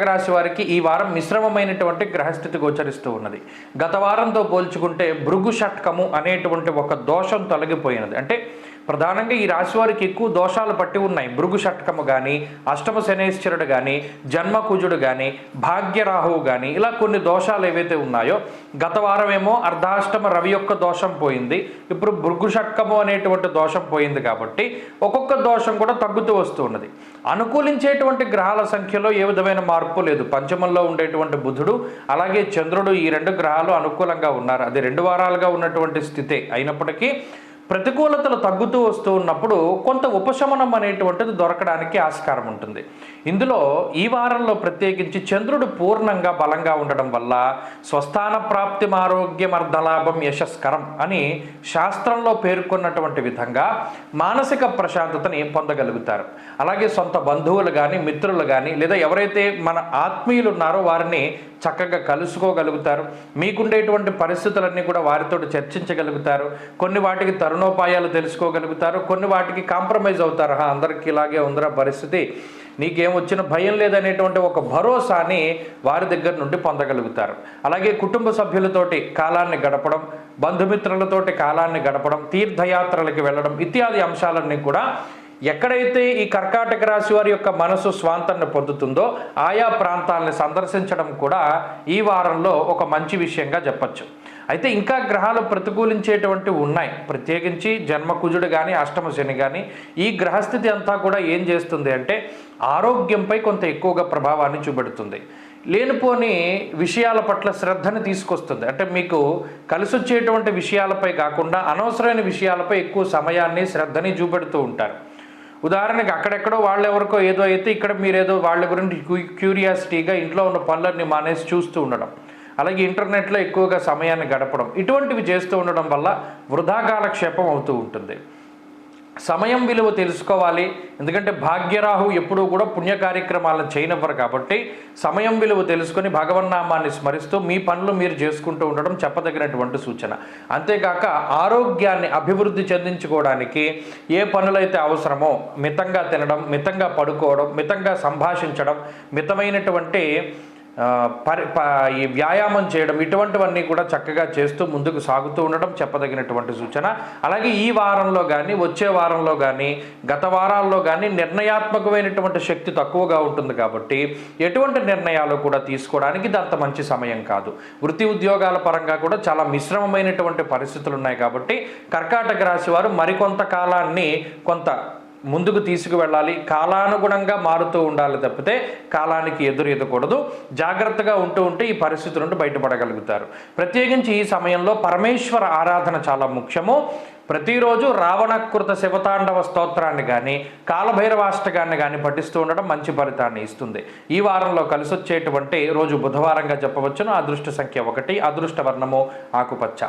కర్కాటక రాశి వారికి ఈ వారం మిశ్రమమైనటువంటి గ్రహస్థితి గోచరిస్తూ ఉన్నది. గత వారంతో పోల్చుకుంటే భృగు షట్కము అనేటువంటి ఒక దోషం తొలగిపోయినది. అంటే ప్రధానంగా ఈ రాశి వారికి ఎక్కువ దోషాలు పట్టి ఉన్నాయి. భృగు షట్కము కానీ, అష్టమ శనేశ్వరుడు కానీ, జన్మకుజుడు కానీ, భాగ్యరాహువు కానీ, ఇలా కొన్ని దోషాలు ఏవైతే ఉన్నాయో గత వారమేమో అర్ధాష్టమ రవి యొక్క దోషం పోయింది, ఇప్పుడు భృగు షట్కము అనేటువంటి దోషం పోయింది. కాబట్టి ఒక్కొక్క దోషం కూడా తగ్గుతూ వస్తూ ఉన్నది. అనుకూలించేటువంటి గ్రహాల సంఖ్యలో ఏ విధమైన మార్పు లేదు. పంచమంలో ఉండేటువంటి బుధుడు అలాగే చంద్రుడు, ఈ రెండు గ్రహాలు అనుకూలంగా ఉన్నారు. అది 2 వారాలుగా ఉన్నటువంటి స్థితే అయినప్పటికీ ప్రతికూలతలు తగ్గుతూ వస్తూ ఉన్నప్పుడు కొంత ఉపశమనం అనేటువంటిది దొరకడానికి ఆస్కారం ఉంటుంది. ఇందులో ఈ వారంలో ప్రత్యేకించి చంద్రుడు పూర్ణంగా బలంగా ఉండడం వల్ల స్వస్థాన ప్రాప్తి ఆరోగ్యం అర్ధలాభం యశస్కరం అని శాస్త్రంలో పేర్కొన్నటువంటి విధంగా మానసిక ప్రశాంతతని పొందగలుగుతారు. అలాగే సొంత బంధువులు కానీ, మిత్రులు కానీ, లేదా ఎవరైతే మన ఆత్మీయులు ఉన్నారో వారిని చక్కగా కలుసుకోగలుగుతారు. మీకుండేటువంటి పరిస్థితులన్నీ కూడా వారితో చర్చించగలుగుతారు. కొన్ని వాటికి తరుణోపాయాలు తెలుసుకోగలుగుతారు. కొన్ని వాటికి కాంప్రమైజ్ అవుతారు. అందరికీ ఇలాగే ఉందిరా పరిస్థితి, నీకేమొచ్చిన భయం లేదనేటువంటి ఒక భరోసాని వారి దగ్గర నుండి పొందగలుగుతారు. అలాగే కుటుంబ సభ్యులతోటి కాలాన్ని గడపడం, బంధుమిత్రులతోటి కాలాన్ని గడపడం, తీర్థయాత్రలకు వెళ్ళడం ఇత్యాది అంశాలన్నీ కూడా ఎక్కడైతే ఈ కర్కాటక రాశి వారి యొక్క మనసు స్వాంతాన్ని పొందుతుందో ఆయా ప్రాంతాలను సందర్శించడం కూడా ఈ వారంలో ఒక మంచి విషయంగా చెప్పచ్చు. అయితే ఇంకా గ్రహాలు ప్రతికూలించేటువంటివి ఉన్నాయి. ప్రత్యేకించి జన్మకుజుడు కానీ, అష్టమ శని కానీ, ఈ గ్రహస్థితి అంతా కూడా ఏం చేస్తుంది అంటే ఆరోగ్యంపై కొంత ఎక్కువగా ప్రభావాన్ని చూపెడుతుంది. లేనిపోని విషయాల పట్ల శ్రద్ధని తీసుకొస్తుంది. అంటే మీకు కలిసి వచ్చేటువంటి విషయాలపై కాకుండా అనవసరమైన విషయాలపై ఎక్కువ సమయాన్ని, శ్రద్ధని చూపెడుతూ ఉంటారు. ఉదాహరణకి అక్కడెక్కడో వాళ్ళెవరికో ఏదో అయితే ఇక్కడ మీరేదో వాళ్ళ గురించి క్యూరియాసిటీగా ఇంట్లో ఉన్న పనులన్నీ మానేసి చూస్తూ ఉండడం, అలాగే ఇంటర్నెట్లో ఎక్కువగా సమయాన్ని గడపడం, ఇటువంటివి చేస్తూ ఉండడం వల్ల వృధా కాలక్షేపం అవుతూ ఉంటుంది. సమయం విలువ తెలుసుకోవాలి. ఎందుకంటే భాగ్యరాహు ఎప్పుడూ కూడా పుణ్య కార్యక్రమాలను చేయనివ్వరు. కాబట్టి సమయం విలువ తెలుసుకొని భగవన్నామాన్ని స్మరిస్తూ మీ పనులు మీరు చేసుకుంటూ ఉండడం చెప్పదగినటువంటి సూచన. అంతేకాక ఆరోగ్యాన్ని అభివృద్ధి చెందించుకోవడానికి ఏ పనులైతే అవసరమో మితంగా తినడం, మితంగా పడుకోవడం, మితంగా సంభాషించడం, మితమైనటువంటి ఈ వ్యాయామం చేయడం, ఇటువంటివన్నీ కూడా చక్కగా చేస్తూ ముందుకు సాగుతూ ఉండడం చెప్పదగినటువంటి సూచన. అలాగే ఈ వారంలో కానీ, వచ్చే వారంలో కానీ, గత వారాల్లో కానీ నిర్ణయాత్మకమైనటువంటి శక్తి తక్కువగా ఉంటుంది. కాబట్టి ఎటువంటి నిర్ణయాలు కూడా తీసుకోవడానికి ఇది అంత మంచి సమయం కాదు. వృత్తి ఉద్యోగాల పరంగా కూడా చాలా మిశ్రమమైనటువంటి పరిస్థితులు ఉన్నాయి. కాబట్టి కర్కాటక రాశి వారు మరికొంత కాలాన్ని కొంత ముందుకు తీసుకువెళ్ళాలి. కాలానుగుణంగా మారుతూ ఉండాలి తప్పితే కాలానికి ఎదురెదకూడదు. జాగ్రత్తగా ఉంటూ ఉంటే ఈ పరిస్థితి నుండి బయటపడగలుగుతారు. ప్రత్యేకించి ఈ సమయంలో పరమేశ్వర ఆరాధన చాలా ముఖ్యము. ప్రతిరోజు రావణకృత శివతాండవ స్తోత్రాన్ని కానీ, కాలభైరవాష్టకాన్ని కానీ పఠిస్తూ ఉండడం మంచి ఫలితాన్ని ఇస్తుంది. ఈ వారంలో కలిసొచ్చేటువంటి రోజు బుధవారంగా చెప్పవచ్చును. అదృష్ట సంఖ్య 1, అదృష్ట వర్ణము ఆకుపచ్చ.